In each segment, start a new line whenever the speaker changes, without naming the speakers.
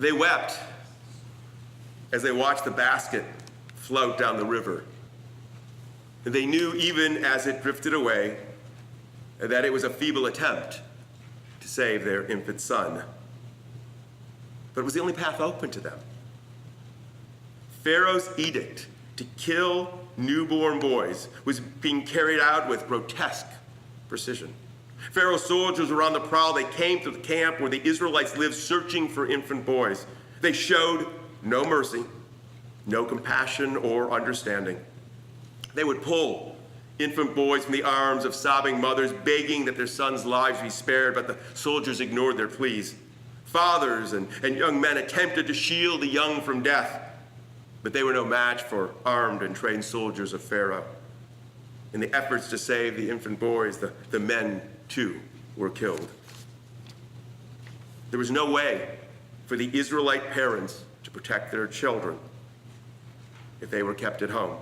They wept as they watched the basket float down the river. And they knew, even as it drifted away, that it was a feeble attempt to save their infant son. But it was the only path open to them. Pharaoh's edict to kill newborn boys was being carried out with grotesque precision. Pharaoh's soldiers were on the prowl. They came to the camp where the Israelites lived, searching for infant boys. They showed no mercy, no compassion or understanding. They would pull infant boys from the arms of sobbing mothers, begging that their sons' lives be spared, but the soldiers ignored their pleas. Fathers and young men attempted to shield the young from death, but they were no match for armed and trained soldiers of Pharaoh. In the efforts to save the infant boys, the men, too, were killed. There was no way for the Israelite parents to protect their children if they were kept at home.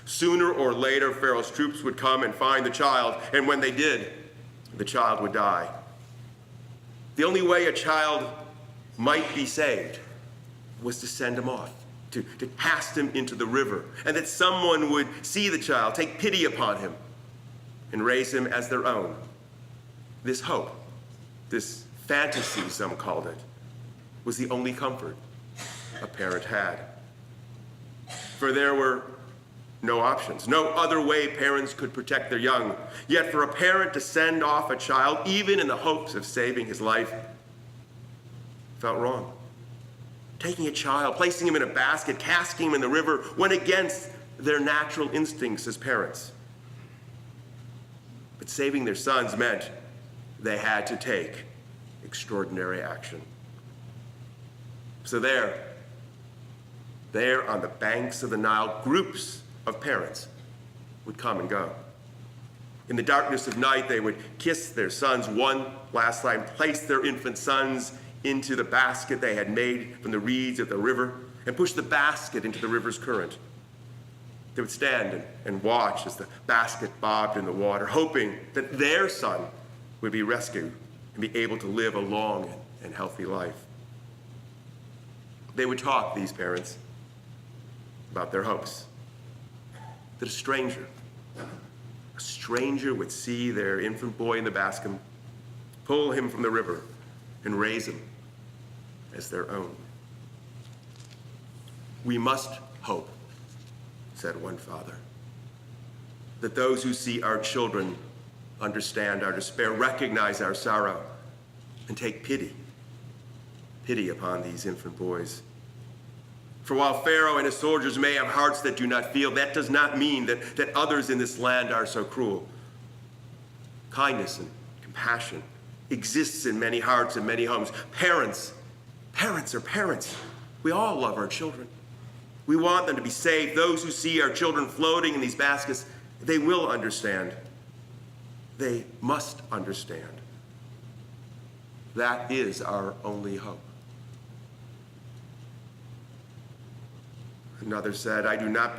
Sooner or later, Pharaoh's troops would come and find the child, and when they did, the child would die. The only way a child might be saved was to send him off, to cast him into the river, and that someone would see the child, take pity upon him, and raise him as their own. This hope, this fantasy, some called it, was the only comfort a parent had. For there were no options, no other way parents could protect their young. Yet for a parent to send off a child, even in the hopes of saving his life, felt wrong. Taking a child, placing him in a basket, casting him in the river, went against their natural instincts as parents. But saving their sons meant they had to take extraordinary action. So there on the banks of the Nile, groups of parents would come and go. In the darkness of night, they would kiss their sons one last time, place their infant sons into the basket they had made from the reeds of the river, and push the basket into the river's current. They would stand and watch as the basket bobbed in the water, hoping that their son would be rescued and be able to live a long and healthy life. They would talk, these parents, about their hopes. That a stranger would see their infant boy in the basket, pull him from the river, and raise him as their own. We must hope, said one father, that those who see our children understand our despair, recognize our sorrow, and take pity upon these infant boys. For while Pharaoh and his soldiers may have hearts that do not feel, that does not mean that others in this land are so cruel. Kindness and compassion exists in many hearts and many homes. Parents are parents. We all love our children. We want them to be saved. Those who see our children floating in these baskets, they will understand. They must understand. That is our only hope. Another said, I do not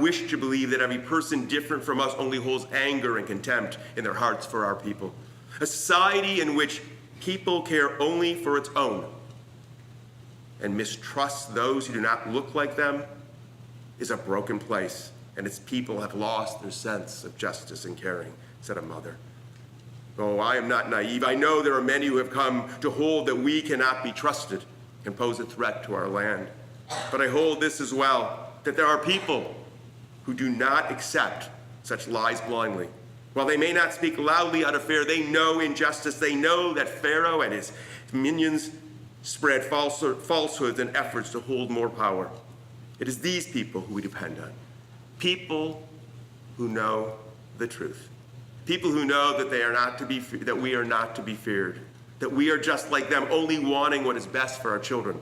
wish to believe that every person different from us only holds anger and contempt in their hearts for our people. A society in which people care only for its own and mistrust those who do not look like them is a broken place, and its people have lost their sense of justice and caring, said a mother. Oh, I am not naive. I know there are many who have come to hold that we cannot be trusted and pose a threat to our land. But I hold this as well, that there are people who do not accept such lies blindly. While they may not speak loudly out of fear, they know injustice. They know that Pharaoh and his minions spread falsehoods and efforts to hold more power. It is these people who we depend on. People who know the truth. People who know that that we are not to be feared. That we are just like them, only wanting what is best for our children.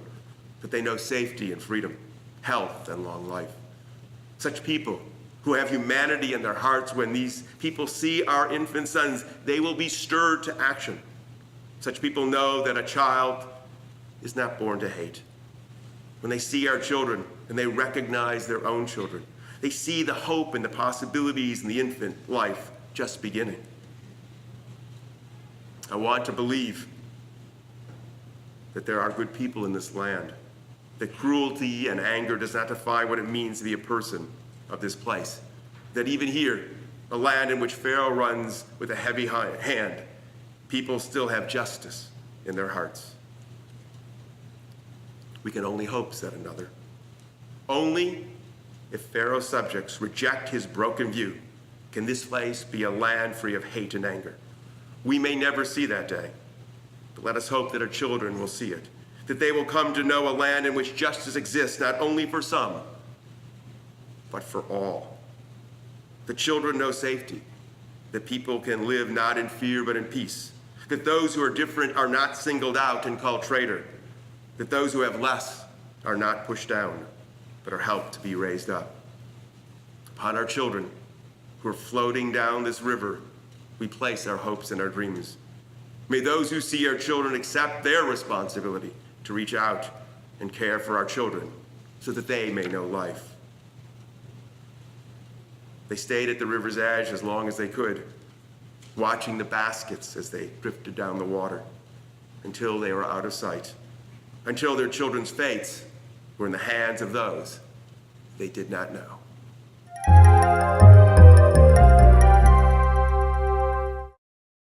That they know safety and freedom, health and long life. Such people who have humanity in their hearts, when these people see our infant sons, they will be stirred to action. Such people know that a child is not born to hate. When they see our children and they recognize their own children, they see the hope and the possibilities in the infant life just beginning. I want to believe that there are good people in this land, that cruelty and anger does not define what it means to be a person of this place, that even here, a land in which Pharaoh runs with a heavy hand, people still have justice in their hearts. We can only hope, said another. Only if Pharaoh's subjects reject his broken view can this place be a land free of hate and anger. We may never see that day, but let us hope that our children will see it, that they will come to know a land in which justice exists not only for some, but for all. The children know safety, that people can live not in fear but in peace, that those who are different are not singled out and called traitor, that those who have less are not pushed down, but are helped to be raised up. Upon our children who are floating down this river, we place our hopes and our dreams. May those who see our children accept their responsibility to reach out and care for our children so that they may know life. They stayed at the river's edge as long as they could, watching the baskets as they drifted down the water until they were out of sight, until their children's fates were in the hands of those they did not know.